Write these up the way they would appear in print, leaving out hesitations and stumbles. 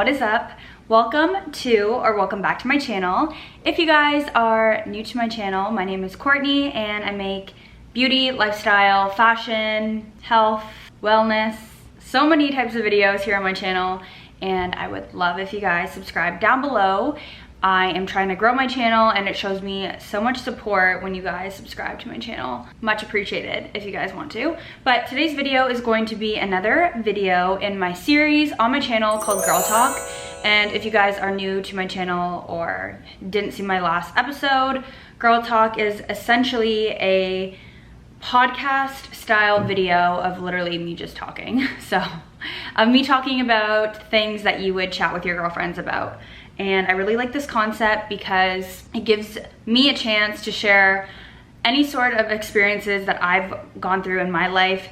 What is up? Welcome back to my channel. If you guys are new to my channel, my name is Courtney and I make beauty, lifestyle, fashion, health, wellness, so many types of videos here on my channel, and I would love if you guys subscribe down below. I am trying to grow my channel and it shows me so much support when you guys subscribe to my channel. Much appreciated if you guys want to. But today's video is going to be another video in my series on my channel called Girl Talk. And if you guys are new to my channel or didn't see my last episode, Girl Talk is essentially a podcast style video of literally me just talking. So of me talking about things that you would chat with your girlfriends about. And I really like this concept because it gives me a chance to share any sort of experiences that I've gone through in my life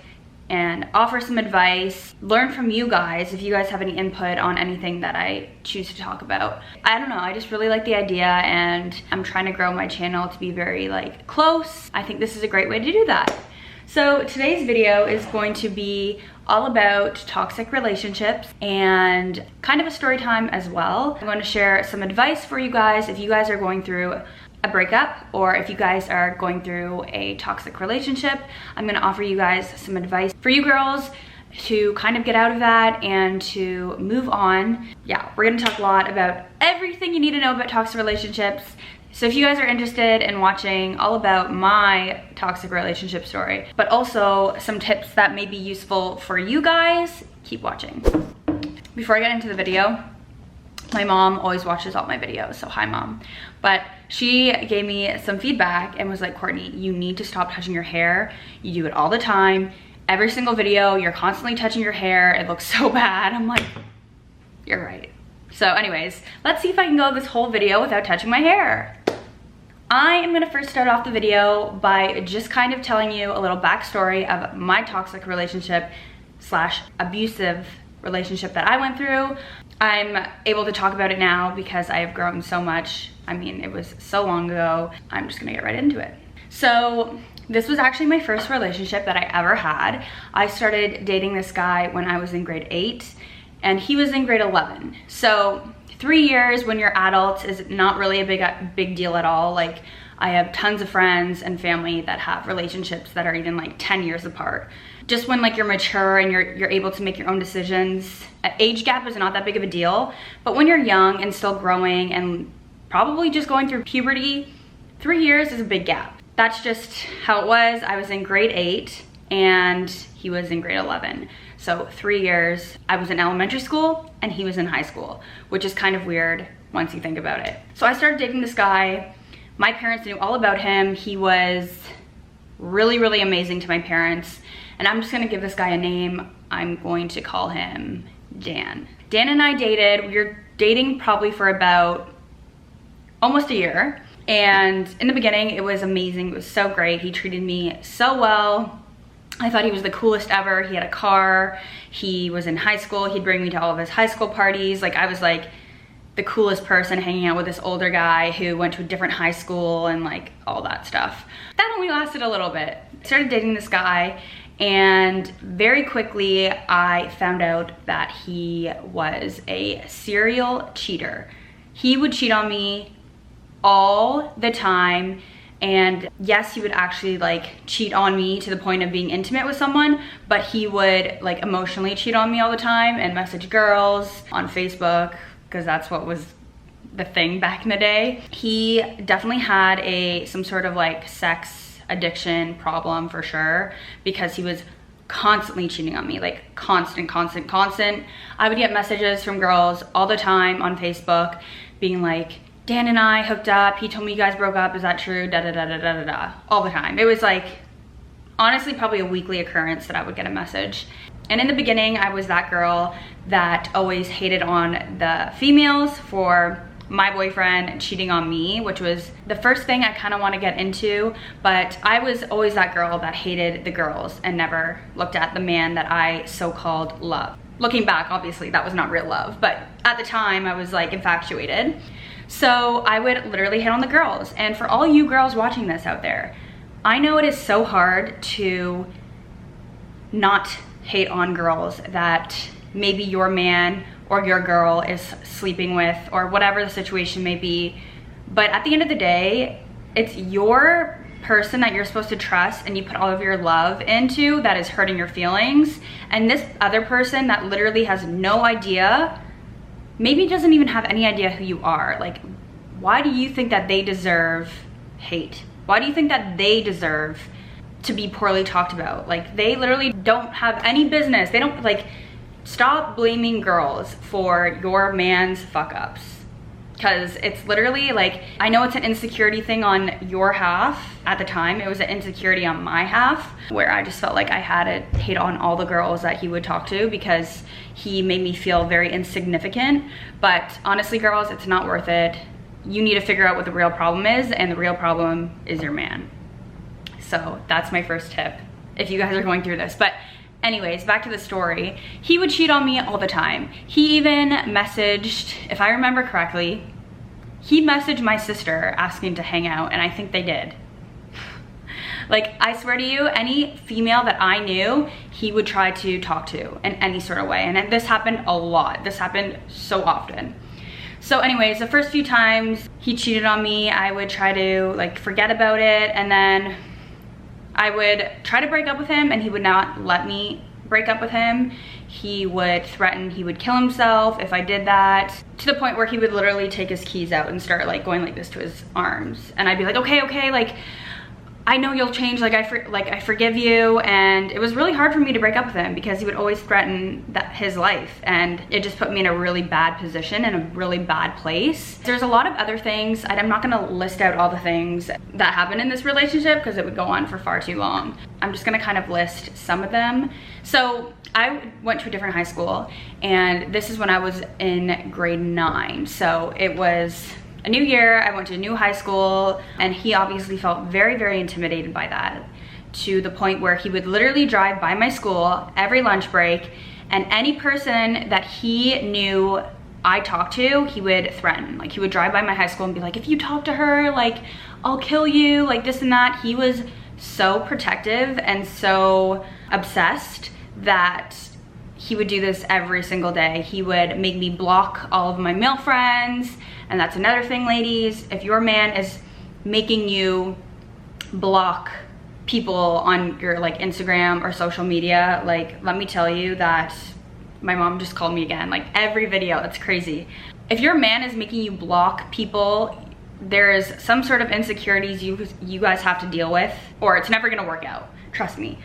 and offer some advice, learn from you guys if you guys have any input on anything that I choose to talk about. I don't know, I just really like the idea and I'm trying to grow my channel to be very close. I think this is a great way to do that. So today's video is going to be all about toxic relationships and kind of a story time as well. I'm going to share some advice for you guys if you guys are going through a breakup or if you guys are going through a toxic relationship. I'm going to offer you guys some advice for you girls to kind of get out of that and to move on. Yeah, we're going to talk a lot about everything you need to know about toxic relationships. So if you guys are interested in watching all about my toxic relationship story, but also some tips that may be useful for you guys, keep watching. Before I get into the video, my mom always watches all my videos, so hi mom. But she gave me some feedback and was like, Courtney, you need to stop touching your hair. You do it all the time. Every single video, you're constantly touching your hair. It looks so bad. I'm like, you're right. So anyways, let's see if I can go this whole video without touching my hair. I am gonna first start off the video by just kind of telling you a little backstory of my toxic relationship / abusive relationship that I went through. I'm able to talk about it now because I have grown so much. I mean, it was so long ago. I'm just gonna get right into it. So this was actually my first relationship that I ever had. I started dating this guy when I was in grade 8 and he was in grade 11. So 3 years when you're adults is not really a big deal at all. Like, I have tons of friends and family that have relationships that are even 10 years apart. Just when you're mature and you're able to make your own decisions, age gap is not that big of a deal. But when you're young and still growing and probably just going through puberty, 3 years is a big gap. That's just how it was. I was in grade 8 and he was in grade 11. So 3 years, I was in elementary school and he was in high school, which is kind of weird once you think about it. So I started dating this guy. My parents knew all about him. He was really, really amazing to my parents. And I'm just gonna give this guy a name. I'm going to call him Dan. Dan and I dated. We were dating probably for about almost a year. And in the beginning, it was amazing. It was so great. He treated me so well. I thought he was the coolest ever. He had a car. He was in high school. He'd bring me to all of his high school parties. I was the coolest person hanging out with this older guy who went to a different high school and all that stuff. That only lasted a little bit. I started dating this guy and very quickly I found out that he was a serial cheater. He would cheat on me all the time. And yes, he would actually cheat on me to the point of being intimate with someone, but he would emotionally cheat on me all the time and message girls on Facebook because that's what was the thing back in the day. He definitely had some sort of sex addiction problem for sure because he was constantly cheating on me, constant. I would get messages from girls all the time on Facebook being Dan and I hooked up, he told me you guys broke up, is that true, da da da da da da da, all the time. It was honestly probably a weekly occurrence that I would get a message. And in the beginning, I was that girl that always hated on the females for my boyfriend cheating on me, which was the first thing I kind of want to get into, but I was always that girl that hated the girls and never looked at the man that I so-called loved. Looking back, obviously, that was not real love, but at the time, I was infatuated. So I would literally hit on the girls. And for all you girls watching this out there, I know it is so hard to not hate on girls that maybe your man or your girl is sleeping with, or whatever the situation may be. But at the end of the day, it's your person that you're supposed to trust and you put all of your love into that is hurting your feelings. And this other person that literally has no idea, maybe doesn't even have any idea who you are. Like, why do you think that they deserve hate? Why do you think that they deserve to be poorly talked about? Like, they literally don't have any business. They don't, like, stop blaming girls for your man's fuck ups. Because it's literally like, I know it's an insecurity thing on your half. At the time, it was an insecurity on my half, where I just felt like I had to hate on all the girls that he would talk to because he made me feel very insignificant. But honestly, girls, it's not worth it. You need to figure out what the real problem is, and the real problem is your man. So that's my first tip if you guys are going through this. But anyways, back to the story. He would cheat on me all the time. He even messaged, if I remember correctly, he messaged my sister asking to hang out, and I think they did. Like, I swear to you, any female that I knew, he would try to talk to in any sort of way. And this happened a lot. This happened so often. So anyways, the first few times he cheated on me, I would try to like forget about it, and then I would try to break up with him and he would not let me break up with him. He would threaten he would kill himself if I did that, to the point where he would literally take his keys out and start like going like this to his arms. And I'd be like, okay, like, I know you'll change, like I forgive you. And it was really hard for me to break up with him because he would always threaten his life, and it just put me in a really bad position and a really bad place. There's a lot of other things. I'm not gonna list out all the things that happened in this relationship because it would go on for far too long. I'm just gonna kind of list some of them. So I went to a different high school, and this is when I was in grade 9. So it was a new year, I went to a new high school, and he obviously felt very, very intimidated by that, to the point where he would literally drive by my school every lunch break, and any person that he knew I talked to, he would threaten. Like, he would drive by my high school and be like, if you talk to her, like, I'll kill you, like this and that. He was so protective and so obsessed that he would do this every single day. He would make me block all of my male friends. And that's another thing, ladies. If your man is making you block people on your like Instagram or social media, like, let me tell you that my mom just called me again, like every video, it's crazy. If your man is making you block people, there is some sort of insecurities you guys have to deal with, or it's never gonna work out, trust me.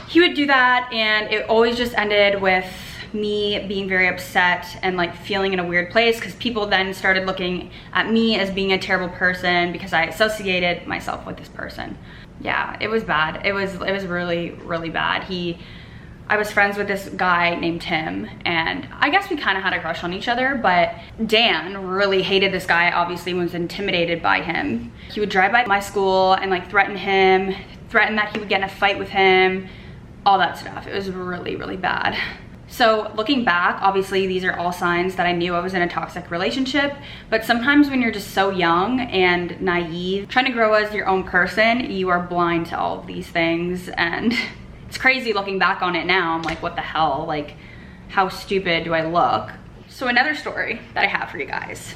He would do that, and it always just ended with me being very upset and like feeling in a weird place, because people then started looking at me as being a terrible person because I associated myself with this person. Yeah, it was bad. It was really, really bad. I was friends with this guy named Tim, and I guess we kind of had a crush on each other, but Dan really hated this guy, obviously was intimidated by him. He would drive by my school and like threaten him, threaten that he would get in a fight with him, all that stuff. It was really, really bad. So looking back, obviously these are all signs that I knew I was in a toxic relationship, but sometimes when you're just so young and naive, trying to grow as your own person, you are blind to all of these things. And it's crazy looking back on it now. I'm like, what the hell? Like, how stupid do I look? So another story that I have for you guys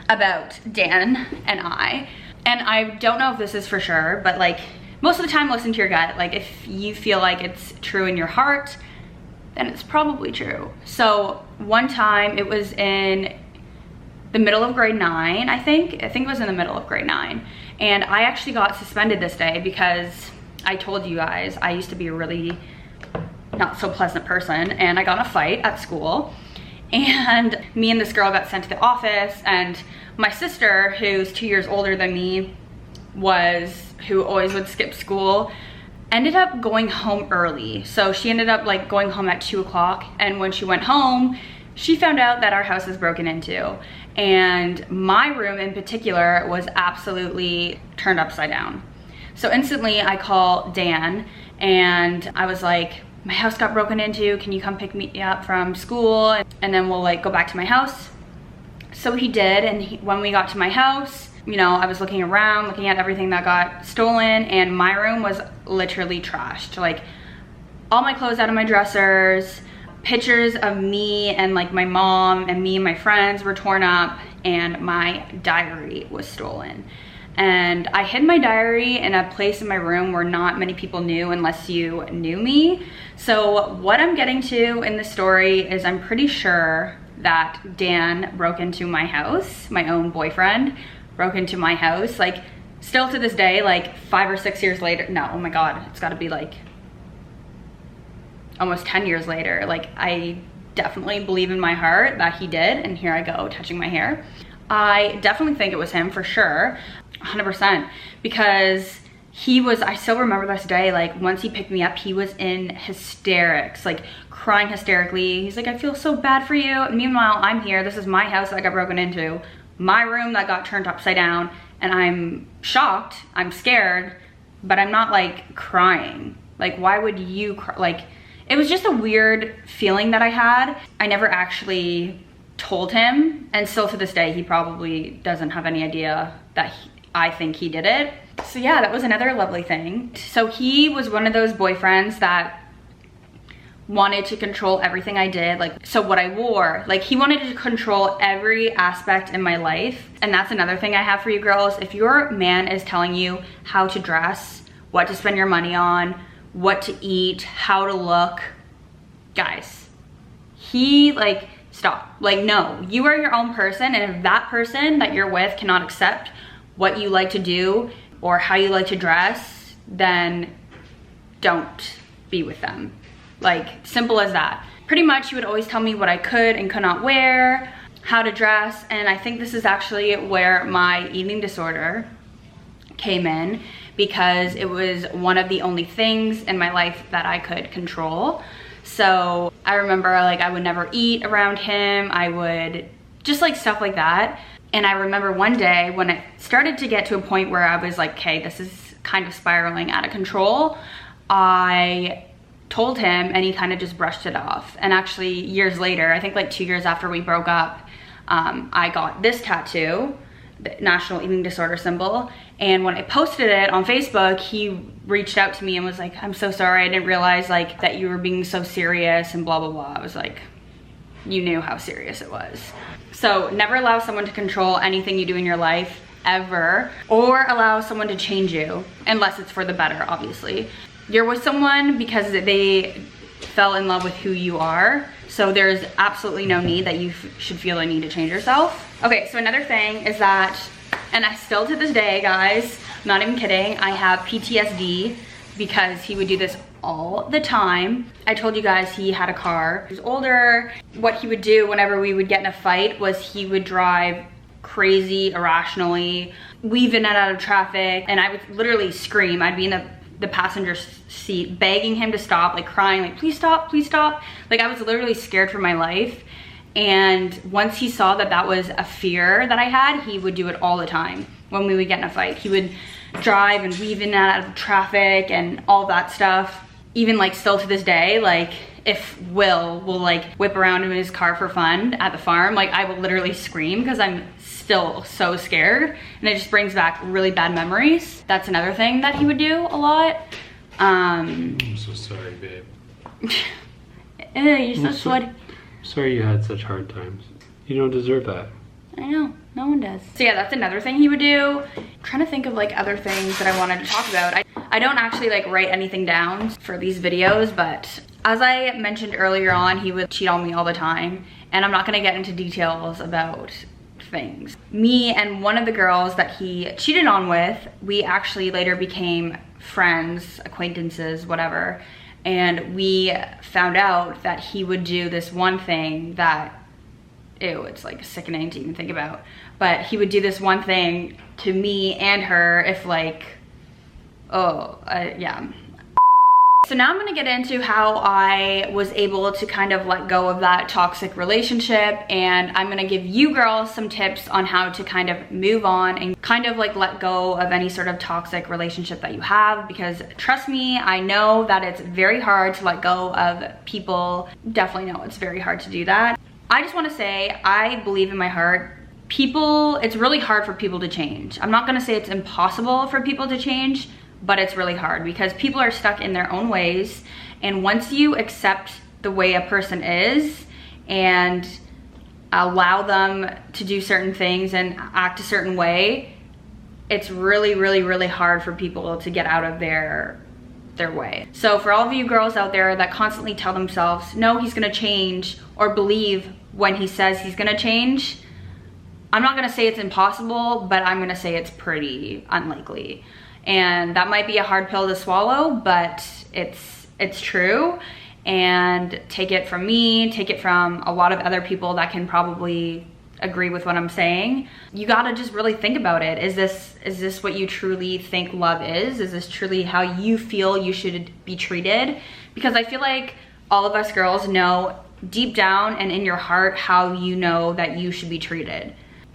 about Dan and I don't know if this is for sure, but like, most of the time listen to your gut. Like, if you feel like it's true in your heart, then it's probably true. So one time, it was in the middle of grade 9, I think it was in the middle of grade 9. And I actually got suspended this day because I told you guys I used to be a really not so pleasant person, and I got in a fight at school, and me and this girl got sent to the office, and my sister, who's 2 years older than me, who always would skip school, ended up going home early. So she ended up like going home at 2 o'clock, and when she went home, she found out that our house was broken into, and my room in particular was absolutely turned upside down. So instantly I call Dan, and I was like, my house got broken into, can you come pick me up from school, and then we'll like go back to my house? So he did, and when we got to my house, you know, I was looking around, looking at everything that got stolen, and my room was literally trashed. Like, all my clothes out of my dressers, pictures of me and like my mom and me and my friends were torn up, and my diary was stolen. And I hid my diary in a place in my room where not many people knew unless you knew me. So what I'm getting to in the story is I'm pretty sure that Dan broke into my house, my own boyfriend broke into my house. Like, still to this day, like 5 or 6 years later, no, oh my God, it's gotta be like almost 10 years later. Like, I definitely believe in my heart that he did, and here I go touching my hair. I definitely think it was him for sure, 100%, because he was, I still remember this day, like once he picked me up, he was in hysterics, like crying hysterically. He's like, I feel so bad for you. And meanwhile, I'm here, this is my house that got broken into, my room that got turned upside down, and I'm shocked, I'm scared, but I'm not like crying. Like, why would you cry? Like, it was just a weird feeling that I had. I never actually told him, and still to this day, he probably doesn't have any idea that I think he did it. So yeah, that was another lovely thing. So he was one of those boyfriends that wanted to control everything I did. Like, so what I wore, like he wanted to control every aspect in my life. And that's another thing I have for you girls. If your man is telling you how to dress, what to spend your money on, what to eat, how to look, guys, he like, stop. Like, no, you are your own person, and if that person that you're with cannot accept what you like to do or how you like to dress, then don't be with them. Like, simple as that. Pretty much he would always tell me what I could and could not wear, how to dress, and I think this is actually where my eating disorder came in, because it was one of the only things in my life that I could control. So I remember, like, I would never eat around him. I would just like stuff like that. And I remember one day when it started to get to a point where I was like, okay, this is kind of spiraling out of control, I told him, and he kind of just brushed it off. And actually years later, I think like 2 years after we broke up, I got this tattoo, the National Eating Disorder symbol. And when I posted it on Facebook, he reached out to me and was like, I'm so sorry, I didn't realize like that you were being so serious and blah, blah, blah. I was like, you knew how serious it was. So never allow someone to control anything you do in your life, ever, or allow someone to change you, unless it's for the better, obviously. You're with someone because they fell in love with who you are, so there's absolutely no need that you should feel a need to change yourself. Okay, so another thing is that, and I still to this day, guys, I'm not even kidding, I have PTSD because he would do this all the time. I told you guys he had a car. He was older. What he would do whenever we would get in a fight was he would drive crazy, irrationally, weave in and out of traffic, and I would literally scream. I'd be in the passenger seat begging him to stop, like crying, like, please stop, please stop. Like, I was literally scared for my life. And once he saw that that was a fear that I had, he would do it all the time when we would get in a fight. He would drive and weave in and out of traffic and all that stuff. Even like still to this day, like if Will like whip around in his car for fun at the farm, like I will literally scream because I'm still so scared, and it just brings back really bad memories. That's another thing that he would do a lot. I'm so sorry, babe. You're so sweaty. Sorry you had such hard times. You don't deserve that. I know, no one does. So yeah, that's another thing he would do. I'm trying to think of like other things that I wanted to talk about. I don't actually like write anything down for these videos, but as I mentioned earlier on, he would cheat on me all the time, and I'm not gonna get into details about things. Me and one of the girls that he cheated on with, we actually later became friends, acquaintances, whatever, and we found out that he would do this one thing that, ew, it's like sickening to even think about, but he would do this one thing to me and her if like, yeah. So now I'm gonna get into how I was able to kind of let go of that toxic relationship, and I'm gonna give you girls some tips on how to kind of move on and kind of like let go of any sort of toxic relationship that you have, because trust me, I know that it's very hard to let go of people. Definitely know it's very hard to do that. I just wanna say, I believe in my heart, it's really hard for people to change. I'm not gonna say it's impossible for people to change, but it's really hard because people are stuck in their own ways. And once you accept the way a person is and allow them to do certain things and act a certain way, it's really, really, really hard for people to get out of their way. So for all of you girls out there that constantly tell themselves, no, he's gonna change, or believe when he says he's gonna change, I'm not gonna say it's impossible, but I'm gonna say it's pretty unlikely. And that might be a hard pill to swallow, but it's true. And take it from me, take it from a lot of other people that can probably agree with what I'm saying. You gotta just really think about it. Is this what you truly think love is? Is this truly how you feel you should be treated? Because I feel like all of us girls know deep down and in your heart how you know that you should be treated.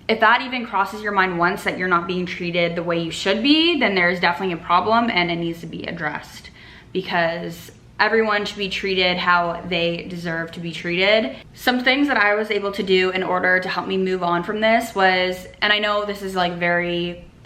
If that even crosses your mind once that you're not being treated the way you should be, then there's definitely a problem and it needs to be addressed, because everyone should be treated how they deserve to be treated. Some things that I was able to do in order to help me move on from this was, and I know this is like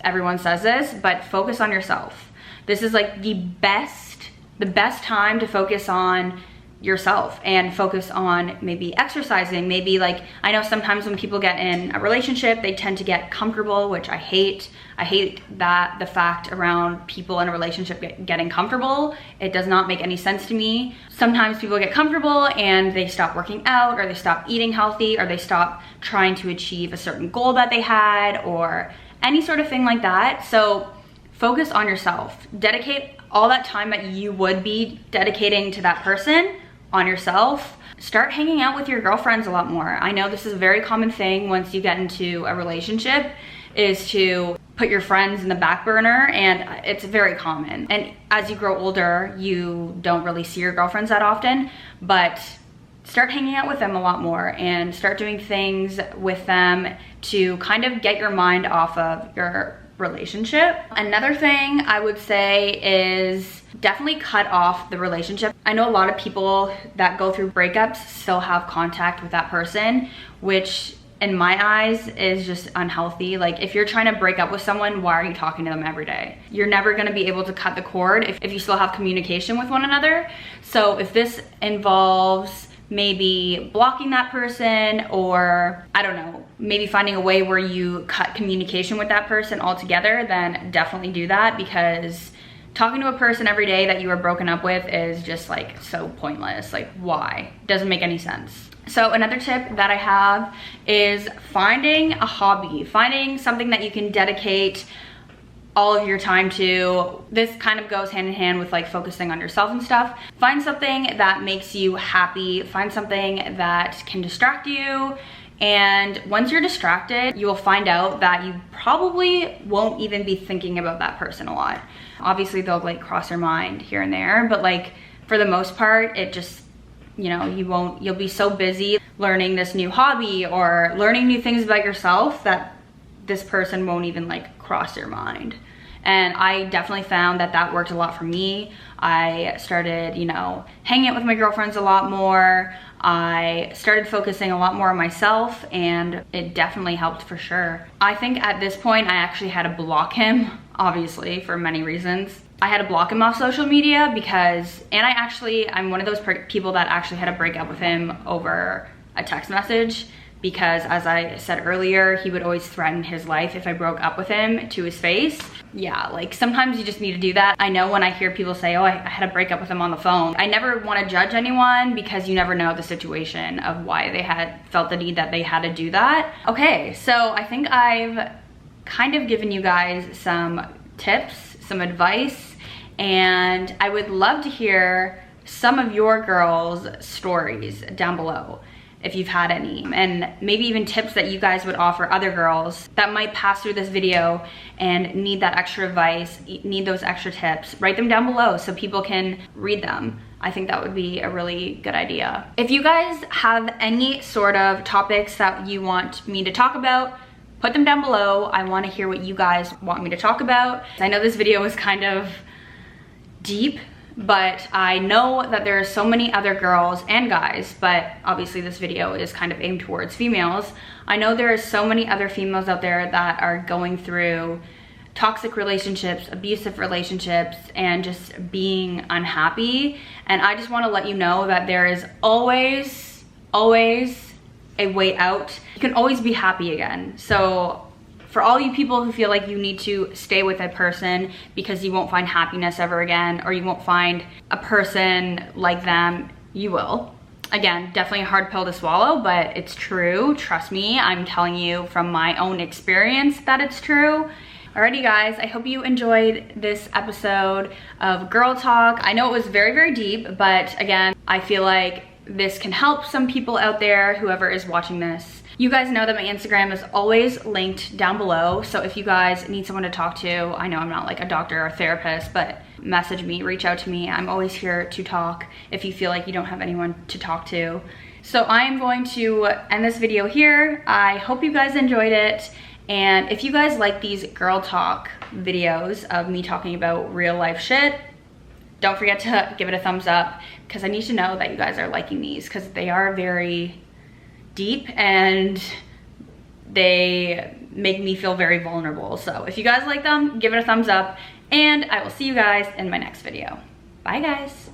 everyone says this, but focus on yourself. This is like the best time to focus on yourself and focus on maybe exercising. Maybe, like, I know sometimes when people get in a relationship, they tend to get comfortable, which I hate. I hate that, the fact around people in a relationship getting comfortable. It does not make any sense to me. Sometimes people get comfortable and they stop working out, or they stop eating healthy, or they stop trying to achieve a certain goal that they had, or any sort of thing like that. So focus on yourself. Dedicate all that time that you would be dedicating to that person on yourself. Start hanging out with your girlfriends a lot more. I know this is a very common thing once you get into a relationship, is to put your friends in the back burner, and it's very common. And as you grow older, you don't really see your girlfriends that often, but start hanging out with them a lot more and start doing things with them to kind of get your mind off of your relationship. Another thing I would say is definitely cut off the relationship. I know a lot of people that go through breakups still have contact with that person, which in my eyes is just unhealthy. Like, if you're trying to break up with someone, why are you talking to them every day? You're never going to be able to cut the cord if you still have communication with one another. So if this involves maybe blocking that person, or I don't know, maybe finding a way where you cut communication with that person altogether, then definitely do that, because talking to a person every day that you are broken up with is just like so pointless. Like, why? Doesn't make any sense. So another tip that I have is finding a hobby, finding something that you can dedicate all of your time to. This kind of goes hand in hand with like focusing on yourself and stuff. Find something that makes you happy, find something that can distract you. And once you're distracted, you will find out that you probably won't even be thinking about that person a lot. Obviously they'll like cross your mind here and there, but like for the most part, it just, you know, you'll be so busy learning this new hobby or learning new things about yourself that this person won't even like cross your mind. And I definitely found that that worked a lot for me. I started, you know, hanging out with my girlfriends a lot more. I started focusing a lot more on myself, and it definitely helped for sure. I think at this point I actually had to block him, obviously for many reasons. I had to block him off social media because, and I'm one of those people that actually had to break up with him over a text message, because as I said earlier, he would always threaten his life if I broke up with him to his face. Yeah, like sometimes you just need to do that. I know when I hear people say, oh, I had to break up with him on the phone. I never want to judge anyone, because you never know the situation of why they had felt the need that they had to do that. Okay, so I think I've kind of given you guys some tips, some advice, and I would love to hear some of your girls' stories down below, if you've had any, and maybe even tips that you guys would offer other girls that might pass through this video and need that extra advice, need those extra tips. Write them down below so people can read them. I think that would be a really good idea. If you guys have any sort of topics that you want me to talk about, put them down below. I want to hear what you guys want me to talk about. I know this video was kind of deep, but I know that there are so many other girls and guys, but obviously this video is kind of aimed towards females. I know there are so many other females out there that are going through toxic relationships, abusive relationships, and just being unhappy. And I just want to let you know that there is always a way out. You can always be happy again. So for all you people who feel like you need to stay with a person because you won't find happiness ever again, or you won't find a person like them, you will. Again, definitely a hard pill to swallow, but it's true. Trust me, I'm telling you from my own experience that it's true. Alrighty guys, I hope you enjoyed this episode of Girl Talk. I know it was very deep, but again, I feel like this can help some people out there, whoever is watching this. You guys know that my Instagram is always linked down below, so if you guys need someone to talk to, I know I'm not like a doctor or therapist, but message me, reach out to me. I'm always here to talk if you feel like you don't have anyone to talk to. So I am going to end this video here. I hope you guys enjoyed it. And if you guys like these girl talk videos of me talking about real life shit, don't forget to give it a thumbs up, because I need to know that you guys are liking these, because they are very deep and they make me feel very vulnerable. So if you guys like them, give it a thumbs up, and I will see you guys in my next video. Bye guys.